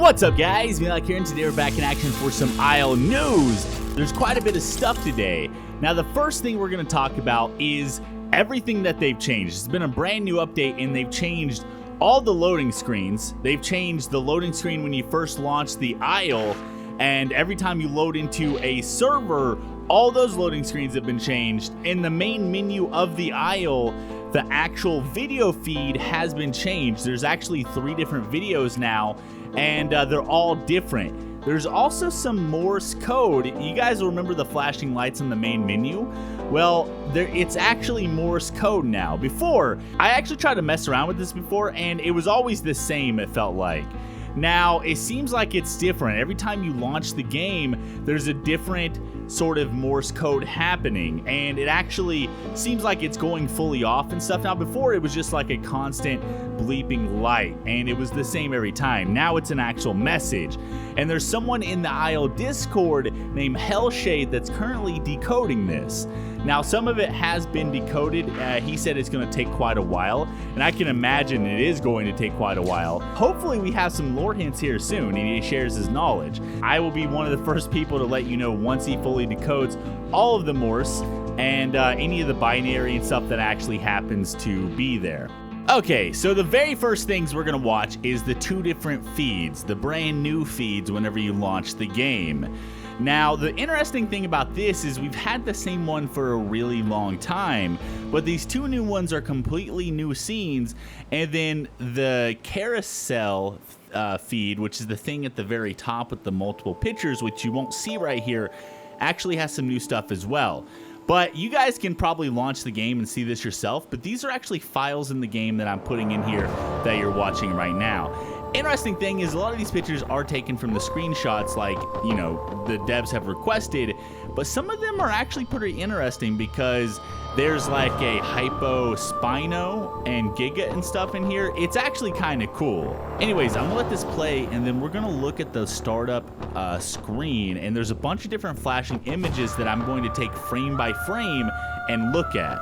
What's up, guys? MeatyLock here, and today we're back in action for some IO news. There's quite a bit of stuff today. Now, the first thing we're going to talk about is everything that they've changed. It's been a brand new update, and they've changed all the loading screens. They've changed the loading screen when you first launch the IO, and every time you load into a server, all those loading screens have been changed. In the main menu of the IO, the actual video feed has been changed. There's actually 3 different videos now, and they're all different. There's also some Morse code. You guys will remember the flashing lights in the main menu? Well, it's actually Morse code now. Before, I actually tried to mess around with this before, and it was always the same, it felt like. Now, it seems like it's different. Every time you launch the game, there's a different sort of Morse code happening, and it actually seems like it's going fully off and stuff. Now, before, it was just like a constant bleeping light, and it was the same every time. Now it's an actual message, and there's someone in the IO Discord named Hellshade that's currently decoding this. Now, some of it has been decoded. He said it's going to take quite a while, and I can imagine it is going to take quite a while. Hopefully, we have some lore hints here soon, and he shares his knowledge. I will be one of the first people to let you know once he fully decodes all of the Morse and any of the binary and stuff that actually happens to be there. Okay, so the very first things we're going to watch is the 2 different feeds, the brand new feeds whenever you launch the game. Now, the interesting thing about this is we've had the same one for a really long time, but these 2 new ones are completely new scenes, and then the carousel feed, which is the thing at the very top with the multiple pictures, which you won't see right here, actually has some new stuff as well. But you guys can probably launch the game and see this yourself, but these are actually files in the game that I'm putting in here that you're watching right now. Interesting thing is a lot of these pictures are taken from the screenshots like, you know, the devs have requested, but some of them are actually pretty interesting because there's like a Hypo Spino and Giga and stuff in here. It's actually kind of cool. Anyways, I'm gonna let this play, and then we're gonna look at the startup screen, and there's a bunch of different flashing images that I'm going to take frame by frame and look at.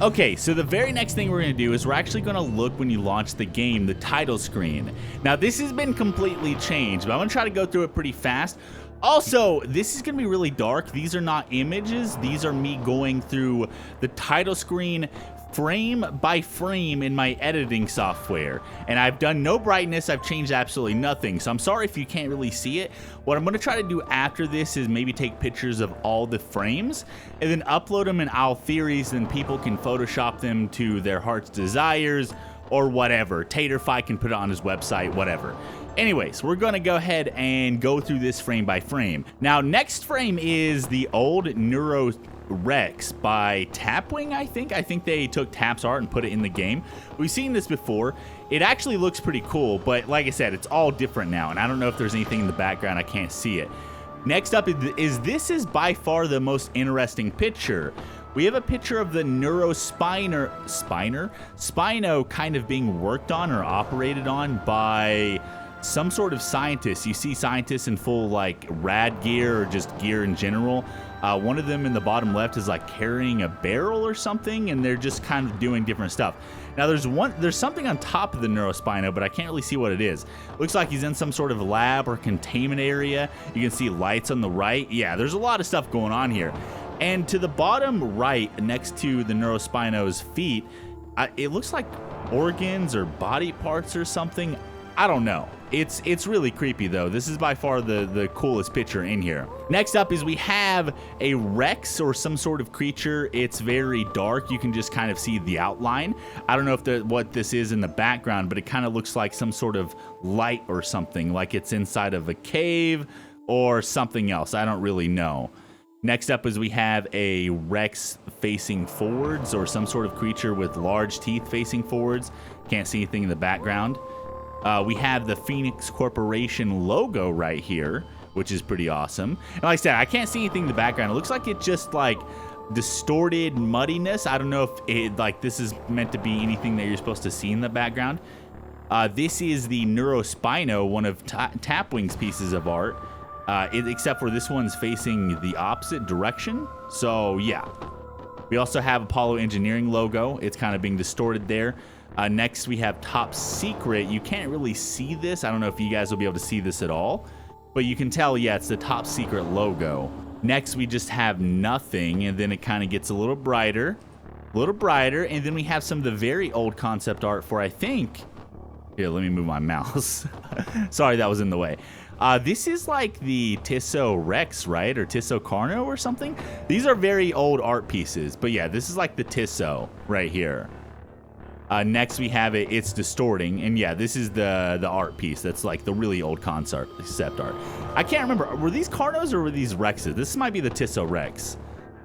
Okay, so the very next thing we're going to do is we're actually going to look when you launch the game, the title screen. Now, this has been completely changed, but I'm going to try to go through it pretty fast. Also, this is going to be really dark. These are not images. These are me going through the title screen frame by frame in my editing software, and I've done no brightness. I've changed absolutely nothing, so I'm sorry if you can't really see it. What I'm going to try to do after this is maybe take pictures of all the frames and then upload them in Owl Theories, and people can Photoshop them to their heart's desires or whatever. Taterfi can put it on his website, whatever. Anyways, we're going to go ahead and go through this frame by frame. Now, next frame is the old Neuro Rex by Tapwing, I think. I think they took Tap's art and put it in the game. We've seen this before. It actually looks pretty cool, but like I said, it's all different now, and I don't know if there's anything in the background. I can't see it. Next up is this is by far the most interesting picture. We have a picture of the Spino kind of being worked on or operated on by some sort of scientist. You see scientists in full like rad gear or just gear in general. One of them in the bottom left is like carrying a barrel or something, and they're just kind of doing different stuff. Now there's something on top of the Neurospino, but I can't really see what it is. Looks like he's in some sort of lab or containment area. You can see lights on the right. Yeah, there's a lot of stuff going on here. And to the bottom right, next to the Neurospino's feet, it looks like organs or body parts or something. I don't know. It's really creepy though. This is by far the coolest picture in here. Next up is we have a Rex or some sort of creature. It's very dark. You can just kind of see the outline. I don't know if what this is in the background, but it kind of looks like some sort of light or something, like it's inside of a cave or something else. I don't really know. Next up is we have a Rex facing forwards, or some sort of creature with large teeth facing forwards. Can't see anything in the background. We have the Phoenix Corporation logo right here, which is pretty awesome. And like I said, I can't see anything in the background. It looks like it's just like distorted muddiness. I don't know if it, like, this is meant to be anything that you're supposed to see in the background. This is the Neurospino, one of Tapwing's pieces of art. Except for this one's facing the opposite direction. So yeah. We also have Apollo Engineering logo. It's kind of being distorted there. Next we have Top Secret. You can't really see this. I don't know if you guys will be able to see this at all, but you can tell, yeah, it's the Top Secret logo. Next we just have Nothing, and then it kind of gets a little brighter, and then we have some of the very old concept art for, I think, here, let me move my mouse. Sorry, that was in the way. This is like the Tisso Rex, right? Or Tisso Carno or something? These are very old art pieces. But yeah, this is like the Tisso right here. Next we have It's Distorting. And yeah, this is the art piece. That's like the really old concept art. I can't remember. Were these Carnos or were these Rexes? This might be the Tisso Rex.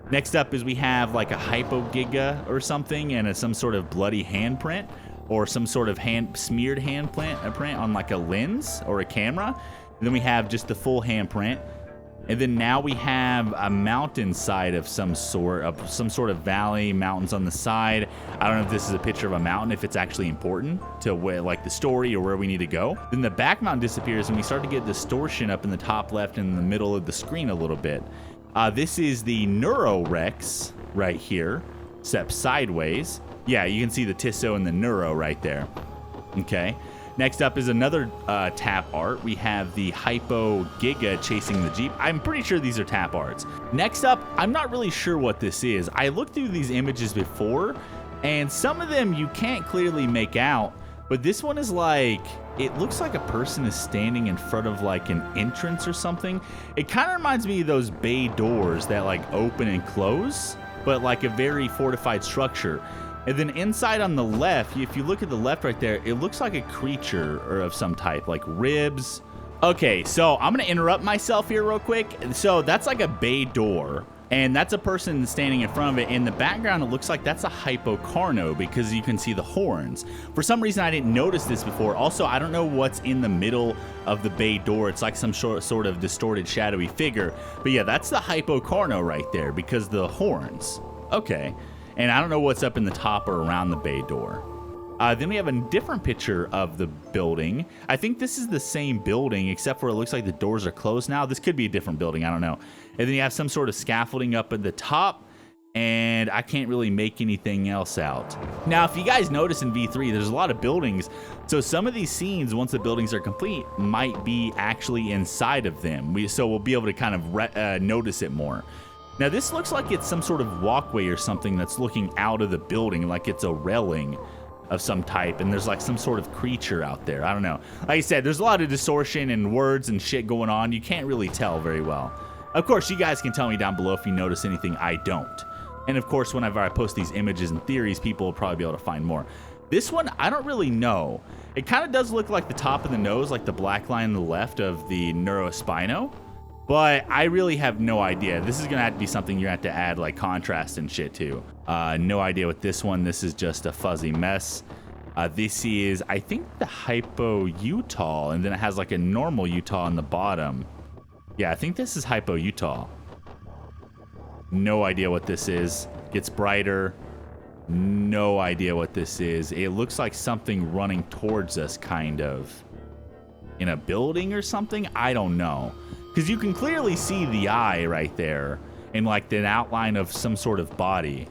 Next up is we have like a Hypogiga or something, and some sort of bloody handprint, or some sort of smeared handprint on like a lens or a camera. And then we have just the full handprint. And then now we have a mountainside of some sort of valley, mountains on the side. I don't know if this is a picture of a mountain, if it's actually important to where, like, the story or where we need to go. Then the back mountain disappears and we start to get distortion up in the top left and in the middle of the screen a little bit. This is the Neuro Rex right here, except sideways. Yeah, you can see the Tisso and the Neuro right there. Okay. Next up is another tap art. We have the Hypo Giga chasing the Jeep. I'm pretty sure these are tap arts. Next up, I'm not really sure what this is. I looked through these images before, and some of them you can't clearly make out, but this one is like, it looks like a person is standing in front of like an entrance or something. It kind of reminds me of those bay doors that like open and close, but like a very fortified structure. And then inside on the left, if you look at the left right there, it looks like a creature or of some type, like ribs. Okay, so I'm going to interrupt myself here real quick. So that's like a bay door, and that's a person standing in front of it. In the background, it looks like that's a Hypocarno because you can see the horns. For some reason, I didn't notice this before. Also, I don't know what's in the middle of the bay door. It's like some sort of distorted, shadowy figure. But yeah, that's the Hypocarno right there because the horns. Okay. And I don't know what's up in the top or around the bay door. Then we have a different picture of the building. I think this is the same building, except for it looks like the doors are closed now. This could be a different building, I don't know. And then you have some sort of scaffolding up at the top, and I can't really make anything else out. Now, if you guys notice in V3, there's a lot of buildings. So some of these scenes, once the buildings are complete, might be actually inside of them. So we'll be able to kind of notice it more. Now, this looks like it's some sort of walkway or something that's looking out of the building, like it's a railing of some type, and there's like some sort of creature out there. I don't know. Like I said, there's a lot of distortion and words and shit going on. You can't really tell very well. Of course, you guys can tell me down below if you notice anything I don't. And of course, whenever I post these images and theories, people will probably be able to find more. This one, I don't really know. It kind of does look like the top of the nose, like the black line on the left of the Neurospino. But I really have no idea. This is going to have to be something you're going to have to add like contrast and shit to. No idea with this one. This is just a fuzzy mess. This is, I think, the Hypo Utah, and then it has like a normal Utah on the bottom. Yeah, I think this is Hypo Utah. No idea what this is. Gets brighter. No idea what this is. It looks like something running towards us, kind of. In a building or something? I don't know. Because you can clearly see the eye right there and like the outline of some sort of body.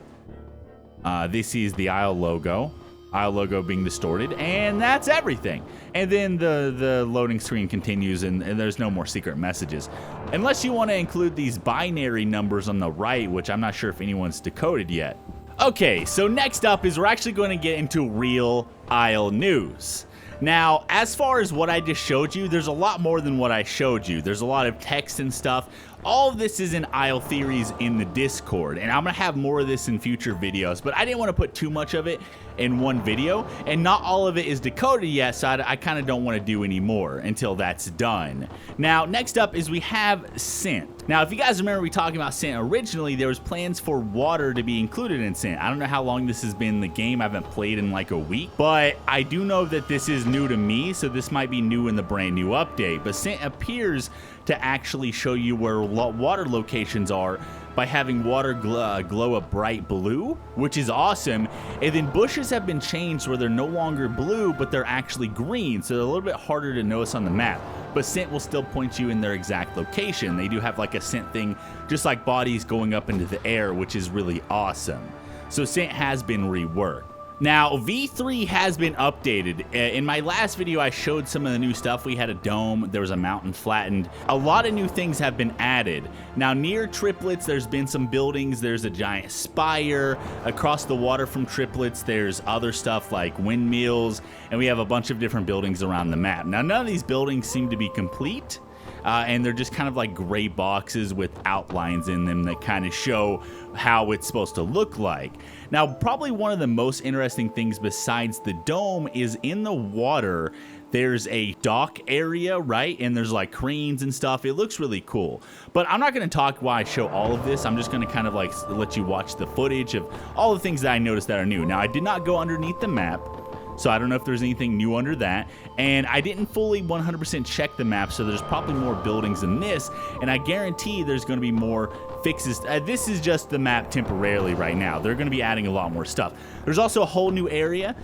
This is the Isle logo. Isle logo being distorted, and that's everything. And then the loading screen continues, and there's no more secret messages. Unless you want to include these binary numbers on the right, which I'm not sure if anyone's decoded yet. Okay, so next up is we're actually going to get into real Isle news. Now, as far as what I just showed you, there's a lot more than what I showed you. There's a lot of text and stuff. All of this is in Isle Theories in the Discord, and I'm gonna have more of this in future videos, but I didn't want to put too much of it in one video, and not all of it is decoded yet, so I kind of don't want to do any more until that's done. Now, next up is we have Scent. Now, if you guys remember we talking about Scent originally, there was plans for water to be included in Scent. I don't know how long this has been in the game. I haven't played in like a week, but I do know that this is new to me, so this might be new in the brand new update. But Scent appears to actually show you where water locations are by having water glow a bright blue, which is awesome. And then bushes have been changed where they're no longer blue, but they're actually green, so they're a little bit harder to notice on the map. But Scent will still point you in their exact location. They do have like a Scent thing, just like bodies going up into the air, which is really awesome. So Scent has been reworked. Now, V3 has been updated. In my last video, I showed some of the new stuff. We had a dome, there was a mountain flattened. A lot of new things have been added. Now, near Triplets, there's been some buildings. There's a giant spire. Across the water from Triplets, there's other stuff like windmills, and we have a bunch of different buildings around the map. Now, none of these buildings seem to be complete. And they're just kind of like gray boxes with outlines in them that kind of show how it's supposed to look like. Now, probably one of the most interesting things besides the dome is in the water, there's a dock area, right? And there's like cranes and stuff. It looks really cool. But I'm not going to talk while I show all of this. I'm just going to kind of like let you watch the footage of all the things that I noticed that are new. Now, I did not go underneath the map, so I don't know if there's anything new under that. And I didn't fully 100% check the map, so there's probably more buildings than this. And I guarantee there's going to be more fixes. This is just the map temporarily right now. They're going to be adding a lot more stuff. There's also a whole new area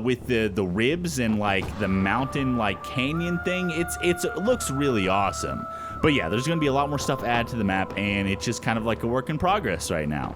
with the ribs and like the mountain like canyon thing. It looks really awesome. But yeah, there's going to be a lot more stuff added to the map, and it's just kind of like a work in progress right now.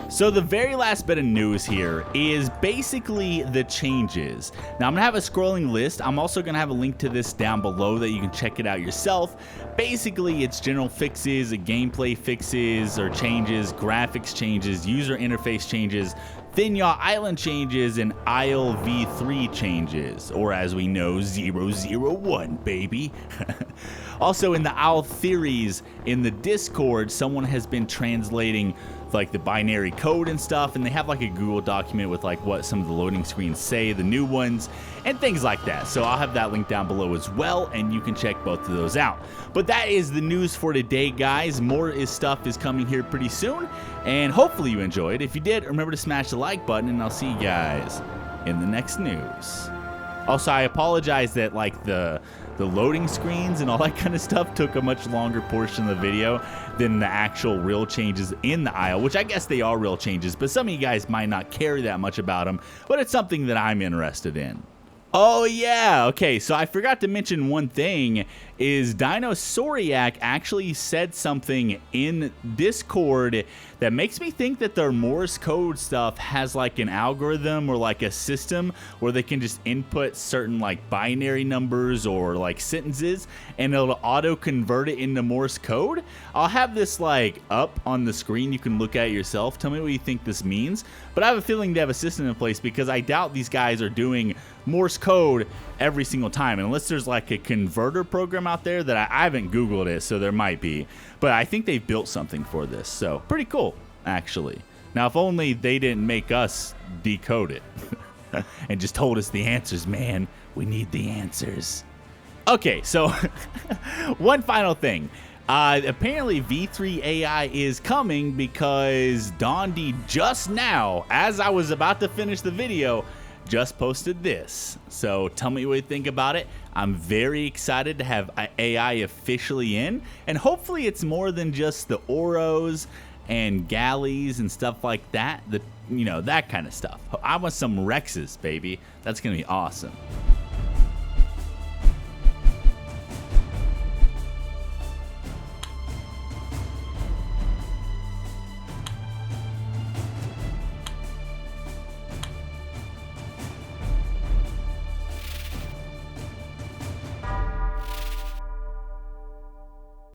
So the very last bit of news here is basically the changes. Now I'm gonna have a scrolling list. I'm also gonna have a link to this down below that you can check it out yourself. Basically, it's general fixes, gameplay fixes or changes, graphics changes, user interface changes, Thin Yacht Island changes, and Isle V3 changes, or as we know, 001, baby. Also, in the Isle Theories in the Discord, someone has been translating like the binary code and stuff, and they have like a Google document with like what some of the loading screens say, the new ones, and things like that. So I'll have that link down below as well, and you can check both of those out. But that is the news for today, guys. More stuff is coming here pretty soon, and hopefully you enjoyed. If you did, remember to smash the like button, and I'll see you guys in the next news. Also, I apologize that like the loading screens and all that kind of stuff took a much longer portion of the video than the actual real changes in the Isle, which I guess they are real changes, but some of you guys might not care that much about them, but it's something that I'm interested in. Oh yeah, okay, so I forgot to mention one thing, is Dinosauriac actually said something in Discord that makes me think that their Morse code stuff has like an algorithm or like a system where they can just input certain like binary numbers or like sentences and it'll auto convert it into Morse code. I'll have this like up on the screen, you can look at it yourself. Tell me what you think this means, but I have a feeling they have a system in place because I doubt these guys are doing Morse code every single time, unless there's like a converter program out there that I haven't Googled it, so there might be, but I think they've built something for this, so pretty cool actually. Now if only they didn't make us decode it and just told us the answers, man. We need the answers. Okay, so one final thing. Apparently V3 AI is coming because Dondi just now, as I was about to finish the video, just posted this. So tell me what you think about it. I'm very excited to have AI officially in, and hopefully it's more than just the Oros and galleys and stuff like that. That kind of stuff. I want some Rexes, baby. That's gonna be awesome.